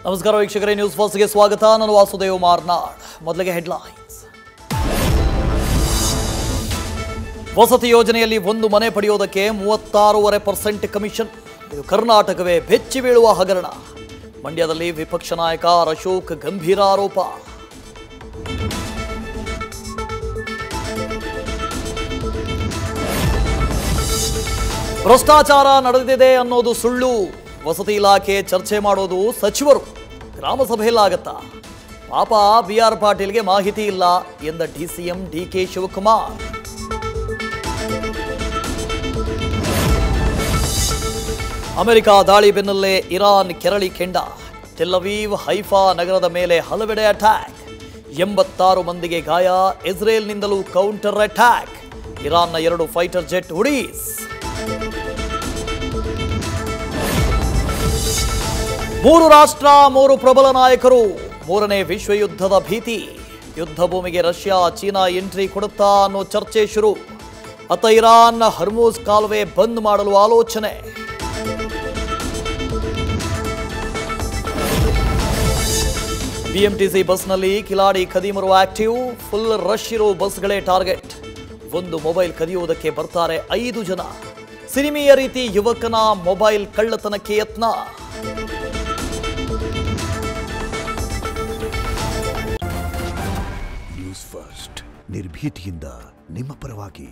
ನಮಸ್ಕಾರ ವೀಕ್ಷಕರೇ, ನ್ಯೂಸ್ ಫಸ್ಟ್ಗೆ ಸ್ವಾಗತ. ನಾನು ವಾಸುದೇವ್ ಮಾರ್ನಾಡ್. ಮೊದಲಿಗೆ ಹೆಡ್ಲೈನ್ಸ್. ವಸತಿ ಯೋಜನೆಯಲ್ಲಿ ಒಂದು ಮನೆ ಪಡೆಯುವುದಕ್ಕೆ 36.5% ಕಮಿಷನ್. ಇದು ಕರ್ನಾಟಕವೇ ಬೆಚ್ಚಿ ಬೀಳುವ ಹಗರಣ. ಮಂಡ್ಯದಲ್ಲಿ ವಿಪಕ್ಷ ನಾಯಕ ಅಶೋಕ್ ಗಂಭೀರ ಆರೋಪ. ಭ್ರಷ್ಟಾಚಾರ ನಡೆದಿದೆ ಅನ್ನೋದು ಸುಳ್ಳು. ವಸತಿ ಇಲಾಖೆ ಚರ್ಚೆ ಮಾಡೋದು ಸಚಿವರು. ಗ್ರಾಮ ಸಭೆಯಲ್ಲಾಗತ್ತಾ? ಪಾಪ ಬಿಆರ್ ಪಾಟೀಲ್ಗೆ ಮಾಹಿತಿ ಇಲ್ಲ ಎಂದ ಡಿಸಿಎಂ ಡಿಕೆ ಶಿವಕುಮಾರ್. ಅಮೆರಿಕ ದಾಳಿ ಬೆನ್ನಲ್ಲೇ ಇರಾನ್ ಕೆರಳಿ ಕೆಂಡ. ಟೆಲ್ ಅವೀವ್, ಹೈಫಾ ನಗರದ ಮೇಲೆ ಹಲವೆಡೆ ಅಟ್ಯಾಕ್. 86 ಮಂದಿಗೆ ಗಾಯ. ಇಸ್ರೇಲ್ನಿಂದಲೂ ಕೌಂಟರ್ ಅಟ್ಯಾಕ್. ಇರಾನ್ನ 2 ಫೈಟರ್ ಜೆಟ್ ಉಡೀಸ್. 3 ರಾಷ್ಟ್ರ 3 ಪ್ರಬಲ ನಾಯಕರು. 3ನೇ ವಿಶ್ವಯುದ್ಧದ ಭೀತಿ. ಯುದ್ಧ ಭೂಮಿಗೆ ರಷ್ಯಾ ಚೀನಾ ಎಂಟ್ರಿ ಕೊಡುತ್ತಾ ಅನ್ನೋ ಚರ್ಚೆ ಶುರು. ಅತ್ತ ಇರಾನ್ ಹರ್ಮೂಜ್ ಕಾಲುವೆ ಬಂದ್ ಮಾಡಲು ಆಲೋಚನೆ. ಬಿಎಂಟಿಸಿ ಬಸ್ನಲ್ಲಿ ಕಿಲಾಡಿ ಕದೀಮರು ಆಕ್ಟಿವ್. ಫುಲ್ ರಶ್ ಇರೋ ಬಸ್ಗಳೇ ಟಾರ್ಗೆಟ್. ಒಂದು ಮೊಬೈಲ್ ಕದಿಯುವುದಕ್ಕೆ ಬರ್ತಾರೆ 5 ಜನ. ಸಿನಿಮೆಯ ರೀತಿ ಯುವಕನ ಮೊಬೈಲ್ ಕಳ್ಳತನಕ್ಕೆ ಯತ್ನ. ನ್ಯೂಸ್ ಫಸ್ಟ್, ನಿರ್ಭೀತಿಯಿಂದ ನಿಮ್ಮ ಪರವಾಗಿ.